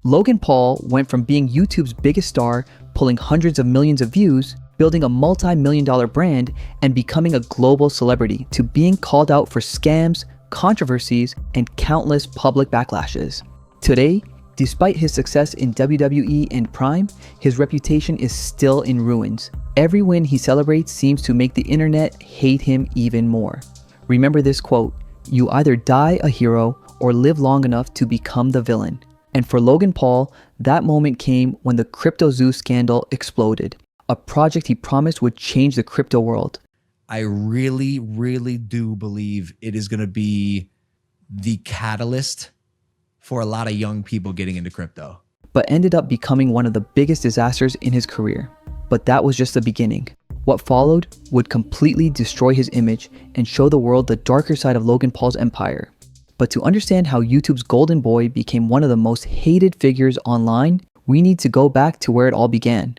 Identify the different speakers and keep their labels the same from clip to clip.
Speaker 1: Logan Paul went from being YouTube's biggest star, pulling hundreds of millions of views, building a multi-million-dollar brand, and becoming a global celebrity, to being called out for scams, controversies, and countless public backlashes. Today, despite his success in WWE and Prime, his reputation is still in ruins. Every win he celebrates seems to make the internet hate him even more. Remember this quote: "You either die a hero or live long enough to become the villain." And for Logan Paul, that moment came when the CryptoZoo scandal exploded, a project he promised would change the crypto world.
Speaker 2: I really, really do believe it is going to be the catalyst for a lot of young people getting into crypto.
Speaker 1: But ended up becoming one of the biggest disasters in his career. But that was just the beginning. What followed would completely destroy his image and show the world the darker side of Logan Paul's empire. But to understand how YouTube's golden boy became one of the most hated figures online, we need to go back to where it all began.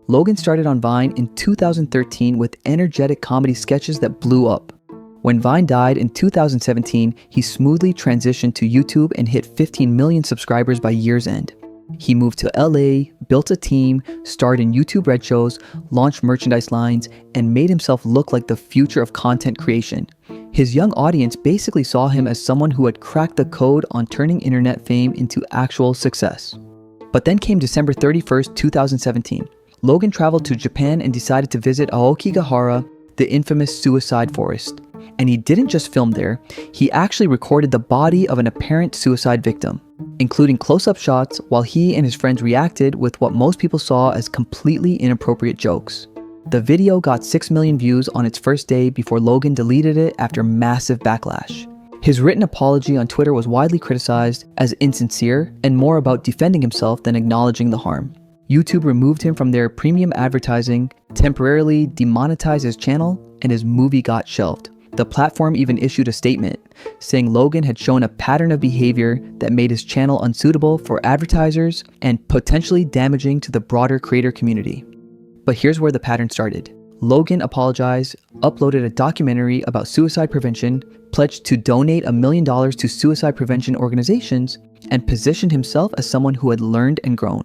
Speaker 1: Logan started on Vine in 2013 with energetic comedy sketches that blew up. When Vine died in 2017, he smoothly transitioned to YouTube and hit 15 million subscribers by year's end. He moved to LA, built a team, starred in YouTube Red shows, launched merchandise lines, and made himself look like the future of content creation. His young audience basically saw him as someone who had cracked the code on turning internet fame into actual success. But then came December 31st, 2017. Logan traveled to Japan and decided to visit Aokigahara, the infamous suicide forest. And he didn't just film there, he actually recorded the body of an apparent suicide victim, including close-up shots while he and his friends reacted with what most people saw as completely inappropriate jokes. The video got 6 million views on its first day before Logan deleted it after massive backlash. His written apology on Twitter was widely criticized as insincere and more about defending himself than acknowledging the harm. YouTube removed him from their premium advertising, temporarily demonetized his channel, and his movie got shelved. The platform even issued a statement saying Logan had shown a pattern of behavior that made his channel unsuitable for advertisers and potentially damaging to the broader creator community. But here's where the pattern started. Logan apologized, uploaded a documentary about suicide prevention, pledged to donate $1 million to suicide prevention organizations, and positioned himself as someone who had learned and grown.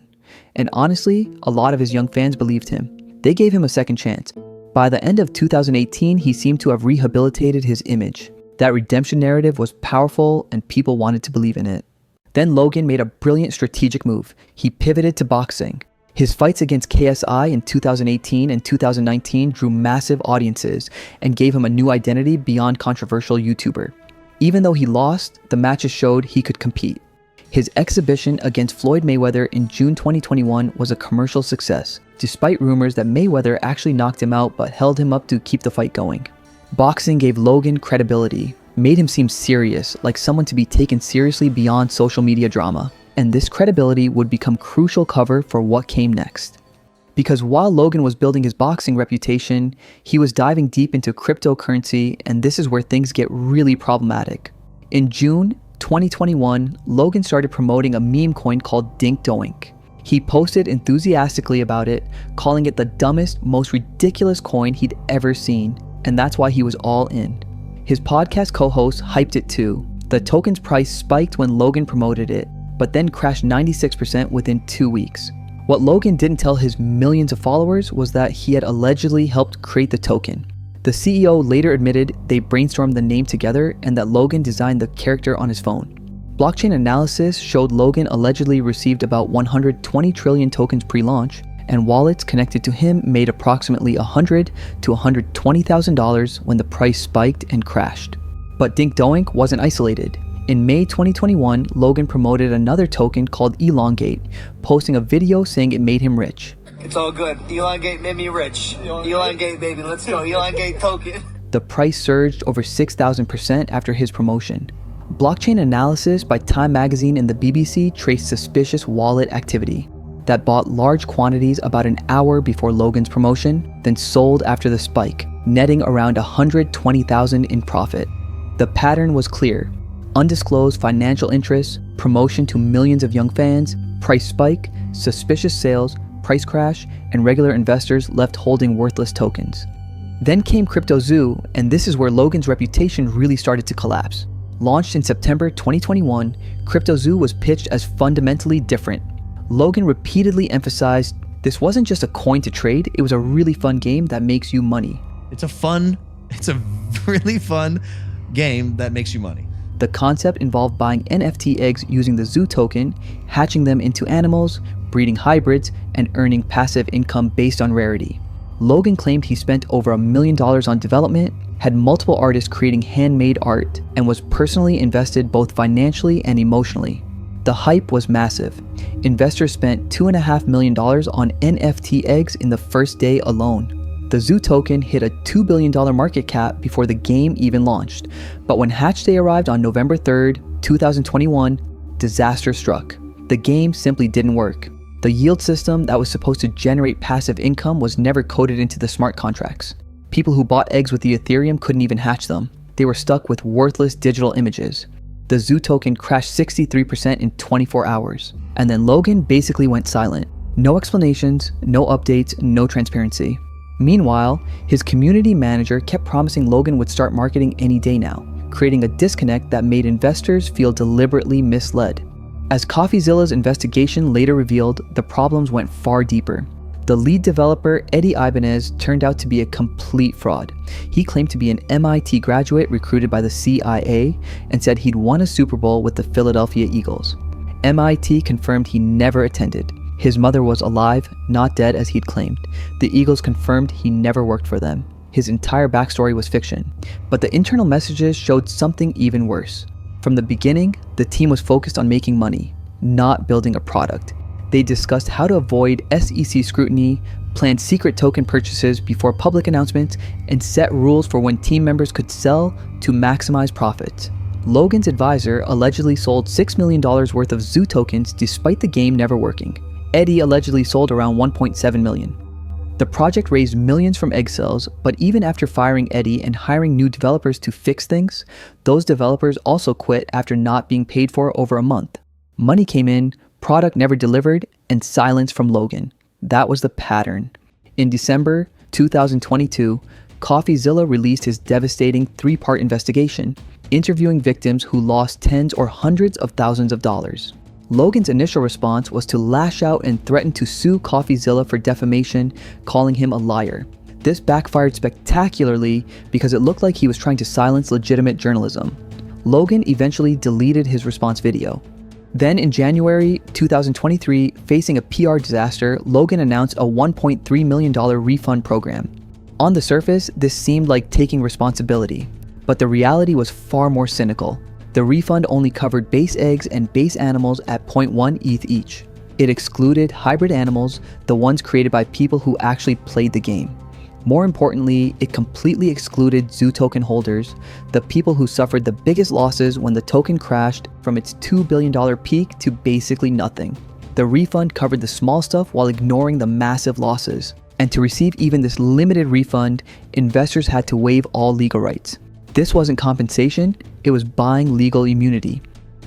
Speaker 1: And honestly, a lot of his young fans believed him. They gave him a second chance. By the end of 2018, he seemed to have rehabilitated his image. That redemption narrative was powerful and people wanted to believe in it. Then Logan made a brilliant strategic move. He pivoted to boxing. His fights against KSI in 2018 and 2019 drew massive audiences and gave him a new identity beyond controversial YouTuber. Even though he lost, the matches showed he could compete. His exhibition against Floyd Mayweather in June 2021 was a commercial success, despite rumors that Mayweather actually knocked him out but held him up to keep the fight going. Boxing gave Logan credibility, made him seem serious, like someone to be taken seriously beyond social media drama. And this credibility would become crucial cover for what came next. Because while Logan was building his boxing reputation, he was diving deep into cryptocurrency, and this is where things get really problematic. In June 2021, Logan started promoting a meme coin called Dink Doink. He posted enthusiastically about it, calling it the dumbest, most ridiculous coin he'd ever seen, and that's why he was all in. His podcast co-host hyped it too. The token's price spiked when Logan promoted it, but then crashed 96% within 2 weeks. What Logan didn't tell his millions of followers was that he had allegedly helped create the token. The CEO later admitted they brainstormed the name together and that Logan designed the character on his phone. Blockchain analysis showed Logan allegedly received about 120 trillion tokens pre-launch, and wallets connected to him made approximately $100,000 to $120,000 when the price spiked and crashed. But Dink Doink wasn't isolated. In May 2021, Logan promoted another token called Elongate, posting a video saying it made him rich.
Speaker 3: It's all good. Elongate made me rich. Elongate, baby. Let's go. Elongate token.
Speaker 1: The price surged over 6,000% after his promotion. Blockchain analysis by Time Magazine and the BBC traced suspicious wallet activity that bought large quantities about an hour before Logan's promotion, then sold after the spike, netting around $120,000 in profit. The pattern was clear. Undisclosed financial interests, promotion to millions of young fans, price spike, suspicious sales, price crash, and regular investors left holding worthless tokens. Then came CryptoZoo, and this is where Logan's reputation really started to collapse. Launched in September 2021, CryptoZoo was pitched as fundamentally different. Logan repeatedly emphasized this wasn't just a coin to trade, it was a really fun game that makes you money.
Speaker 2: It's a really fun game that makes you money.
Speaker 1: The concept involved buying NFT eggs using the Zoo token, hatching them into animals, breeding hybrids, and earning passive income based on rarity. Logan claimed he spent over $1 million on development, had multiple artists creating handmade art, and was personally invested both financially and emotionally. The hype was massive. Investors spent $2.5 million on NFT eggs in the first day alone. The Zoo token hit a $2 billion market cap before the game even launched, but when Hatch Day arrived on November 3rd, 2021, disaster struck. The game simply didn't work. The yield system that was supposed to generate passive income was never coded into the smart contracts. People who bought eggs with the Ethereum couldn't even hatch them. They were stuck with worthless digital images. The Zoo token crashed 63% in 24 hours. And then Logan basically went silent. No explanations, no updates, no transparency. Meanwhile, his community manager kept promising Logan would start marketing any day now, creating a disconnect that made investors feel deliberately misled. As CoffeeZilla's investigation later revealed, the problems went far deeper. The lead developer, Eddie Ibanez, turned out to be a complete fraud. He claimed to be an MIT graduate recruited by the CIA and said he'd won a Super Bowl with the Philadelphia Eagles. MIT confirmed he never attended. His mother was alive, not dead as he'd claimed. The Eagles confirmed he never worked for them. His entire backstory was fiction. But the internal messages showed something even worse. From the beginning, the team was focused on making money, not building a product. They discussed how to avoid SEC scrutiny, planned secret token purchases before public announcements, and set rules for when team members could sell to maximize profits. Logan's advisor allegedly sold $6 million worth of Zoo tokens despite the game never working. Eddie allegedly sold around 1.7 million. The project raised millions from egg sales, but even after firing Eddie and hiring new developers to fix things, those developers also quit after not being paid for over a month. Money came in, product never delivered, and silence from Logan. That was the pattern. In December 2022, CoffeeZilla released his devastating 3-part investigation, interviewing victims who lost tens or hundreds of thousands of dollars. Logan's initial response was to lash out and threaten to sue CoffeeZilla for defamation, calling him a liar. This backfired spectacularly because it looked like he was trying to silence legitimate journalism. Logan eventually deleted his response video. Then in January 2023, facing a PR disaster, Logan announced a $1.3 million refund program. On the surface, this seemed like taking responsibility, but the reality was far more cynical. The refund only covered base eggs and base animals at 0.1 ETH each. It excluded hybrid animals, the ones created by people who actually played the game. More importantly, it completely excluded Zoo token holders, the people who suffered the biggest losses when the token crashed from its $2 billion peak to basically nothing. The refund covered the small stuff while ignoring the massive losses. And to receive even this limited refund, investors had to waive all legal rights. This wasn't compensation, it was buying legal immunity.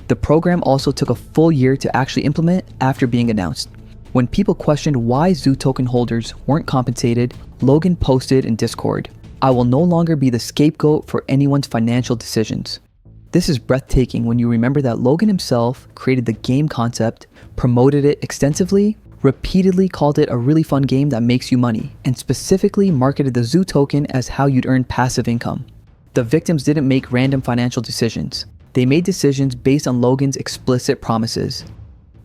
Speaker 1: The program also took a full year to actually implement after being announced. When people questioned why Zoo token holders weren't compensated, Logan posted in Discord, "I will no longer be the scapegoat for anyone's financial decisions." This is breathtaking when you remember that Logan himself created the game concept, promoted it extensively, repeatedly called it a really fun game that makes you money, and specifically marketed the Zoo token as how you'd earn passive income. The victims didn't make random financial decisions. They made decisions based on Logan's explicit promises.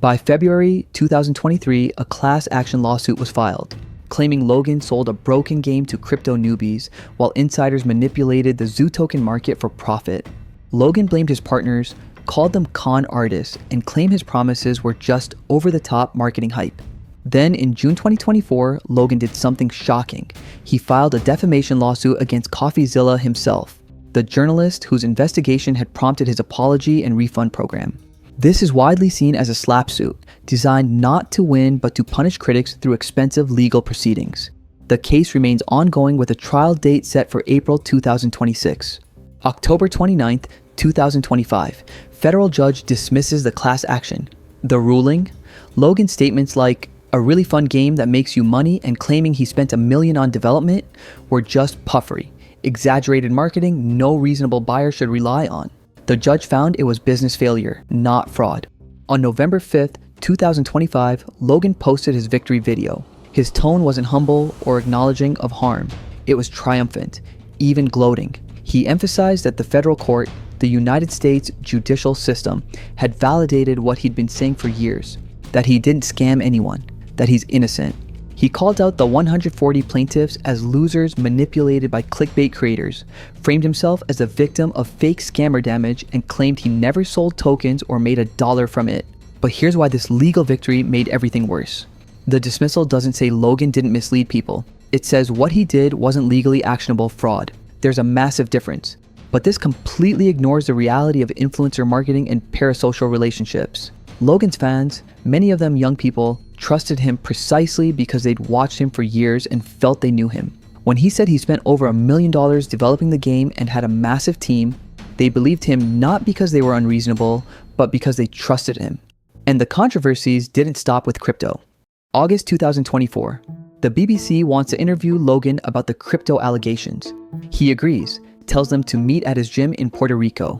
Speaker 1: By February 2023, a class action lawsuit was filed, claiming Logan sold a broken game to crypto newbies while insiders manipulated the Zoo token market for profit. Logan blamed his partners, called them con artists, and claimed his promises were just over-the-top marketing hype. Then in June 2024, Logan did something shocking. He filed a defamation lawsuit against CoffeeZilla himself, the journalist whose investigation had prompted his apology and refund program. This is widely seen as a slap suit, designed not to win but to punish critics through expensive legal proceedings. The case remains ongoing with a trial date set for April 2026. October 29th, 2025, federal judge dismisses the class action. The ruling? Logan's statements like, "a really fun game that makes you money," and claiming he spent $1 million on development were just puffery, exaggerated marketing no reasonable buyer should rely on. The judge found it was business failure, not fraud. On November 5th, 2025, Logan posted his victory video. His tone wasn't humble or acknowledging of harm. It was triumphant, even gloating. He emphasized that the federal court, the United States judicial system, had validated what he'd been saying for years, that he didn't scam anyone, that he's innocent. He called out the 140 plaintiffs as losers manipulated by clickbait creators, framed himself as a victim of fake scammer damage, and claimed he never sold tokens or made $1 from it. But here's why this legal victory made everything worse. The dismissal doesn't say Logan didn't mislead people. It says what he did wasn't legally actionable fraud. There's a massive difference. But this completely ignores the reality of influencer marketing and parasocial relationships. Logan's fans, many of them young people, trusted him precisely because they'd watched him for years and felt they knew him. When he said he spent over $1 million developing the game and had a massive team, they believed him not because they were unreasonable, but because they trusted him. And the controversies didn't stop with crypto. August 2024, the BBC wants to interview Logan about the crypto allegations. He agrees, tells them to meet at his gym in Puerto Rico.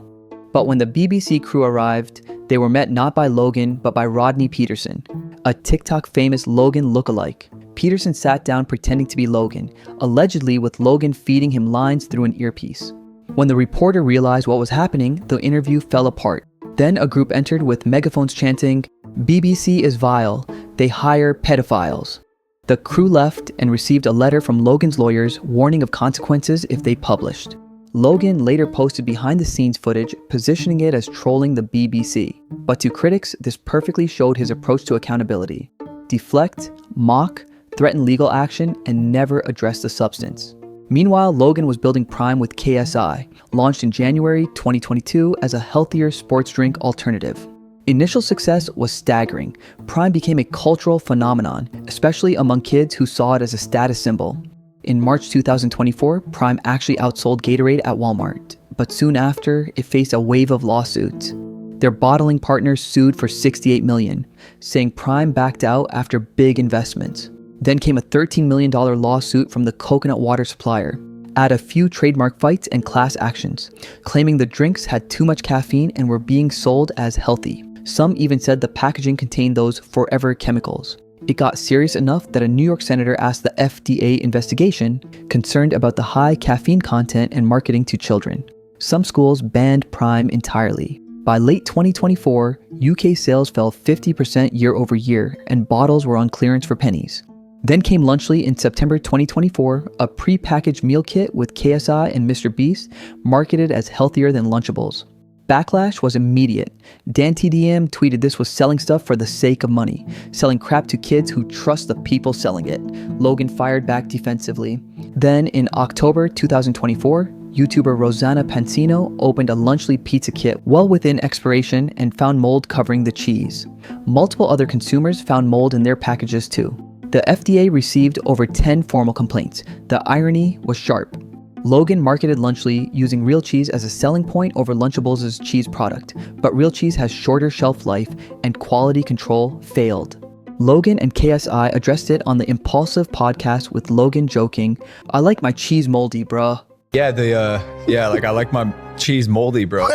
Speaker 1: But when the BBC crew arrived, they were met not by Logan, but by Rodney Peterson, a TikTok famous Logan lookalike. Peterson sat down pretending to be Logan, allegedly with Logan feeding him lines through an earpiece. When the reporter realized what was happening, the interview fell apart. Then a group entered with megaphones chanting, "BBC is vile, they hire pedophiles." The crew left and received a letter from Logan's lawyers warning of consequences if they published. Logan later posted behind-the-scenes footage, positioning it as trolling the BBC. But to critics, this perfectly showed his approach to accountability. Deflect, mock, threaten legal action, and never address the substance. Meanwhile, Logan was building Prime with KSI, launched in January 2022 as a healthier sports drink alternative. Initial success was staggering. Prime became a cultural phenomenon, especially among kids who saw it as a status symbol. In March 2024, Prime actually outsold Gatorade at Walmart, but soon after, it faced a wave of lawsuits. Their bottling partners sued for $68 million, saying Prime backed out after big investments. Then came a $13 million lawsuit from the coconut water supplier. Add a few trademark fights and class actions, claiming the drinks had too much caffeine and were being sold as healthy. Some even said the packaging contained those forever chemicals. It got serious enough that a New York senator asked the FDA investigation, concerned about the high caffeine content and marketing to children. Some schools banned Prime entirely. By late 2024, UK sales fell 50% year over year, and bottles were on clearance for pennies. Then came Lunchly in September 2024, a pre-packaged meal kit with KSI and Mr. Beast, marketed as healthier than Lunchables. Backlash was immediate. Dan TDM tweeted this was selling stuff for the sake of money, selling crap to kids who trust the people selling it. Logan fired back defensively. Then in October 2024, YouTuber Rosanna Pansino opened a Lunchly pizza kit well within expiration and found mold covering the cheese. Multiple other consumers found mold in their packages too. The FDA received over 10 formal complaints. The irony was sharp. Logan marketed Lunchly using real cheese as a selling point over Lunchables' cheese product, but real cheese has shorter shelf life and quality control failed. Logan and KSI addressed it on the Impaulsive podcast with Logan joking, "I like my cheese moldy, bruh."
Speaker 4: Yeah, I like my cheese moldy, bro.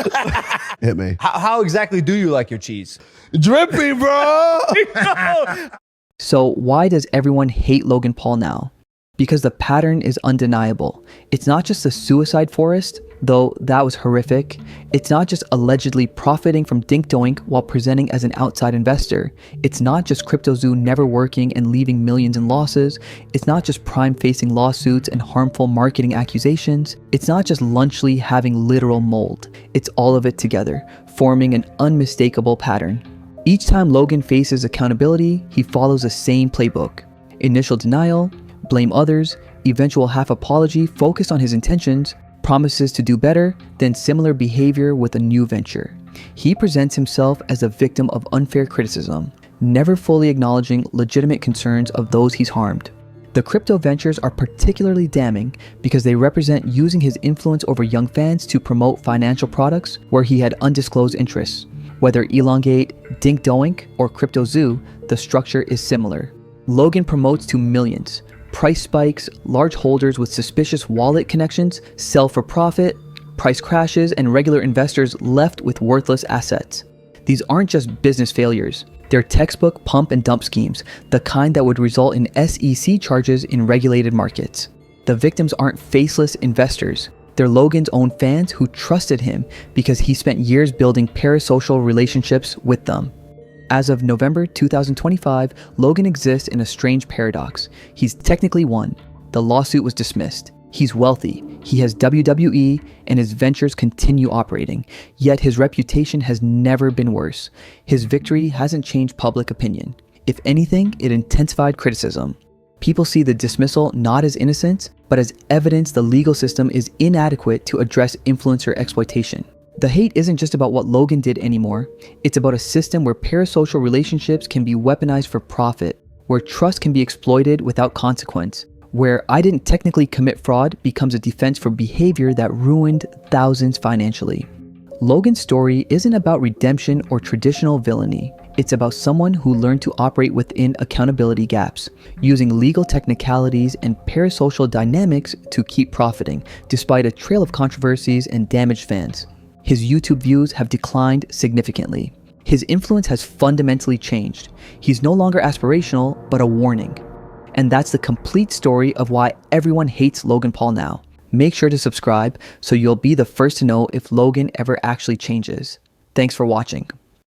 Speaker 5: Hit me.
Speaker 4: How exactly do you like your cheese?
Speaker 5: Drippy, bro.
Speaker 1: So why does everyone hate Logan Paul now? Because the pattern is undeniable. It's not just the suicide forest, though that was horrific. It's not just allegedly profiting from Dink Doink while presenting as an outside investor. It's not just CryptoZoo never working and leaving millions in losses. It's not just Prime facing lawsuits and harmful marketing accusations. It's not just Lunchly having literal mold. It's all of it together, forming an unmistakable pattern. Each time Logan faces accountability, he follows the same playbook. Initial denial, blame others, eventual half apology focused on his intentions, promises to do better, then similar behavior with a new venture. He presents himself as a victim of unfair criticism, never fully acknowledging legitimate concerns of those he's harmed. The crypto ventures are particularly damning because they represent using his influence over young fans to promote financial products where he had undisclosed interests. Whether Elongate, Dink Doink, or CryptoZoo, the structure is similar. Logan promotes to millions. Price spikes, large holders with suspicious wallet connections sell for profit, price crashes, and regular investors left with worthless assets. These aren't just business failures. They're textbook pump and dump schemes, the kind that would result in SEC charges in regulated markets. The victims aren't faceless investors. They're Logan's own fans who trusted him because he spent years building parasocial relationships with them. As of November 2025, Logan exists in a strange paradox. He's technically won. The lawsuit was dismissed. He's wealthy. He has WWE, and his ventures continue operating. Yet his reputation has never been worse. His victory hasn't changed public opinion. If anything, it intensified criticism. People see the dismissal not as innocence, but as evidence the legal system is inadequate to address influencer exploitation. The hate isn't just about what Logan did anymore. It's about a system where parasocial relationships can be weaponized for profit, where trust can be exploited without consequence, where "I didn't technically commit fraud" becomes a defense for behavior that ruined thousands financially. Logan's story isn't about redemption or traditional villainy. It's about someone who learned to operate within accountability gaps, using legal technicalities and parasocial dynamics to keep profiting, despite a trail of controversies and damaged fans. His YouTube views have declined significantly. His influence has fundamentally changed. He's no longer aspirational, but a warning. And that's the complete story of why everyone hates Logan Paul now. Make sure to subscribe so you'll be the first to know if Logan ever actually changes. Thanks for watching.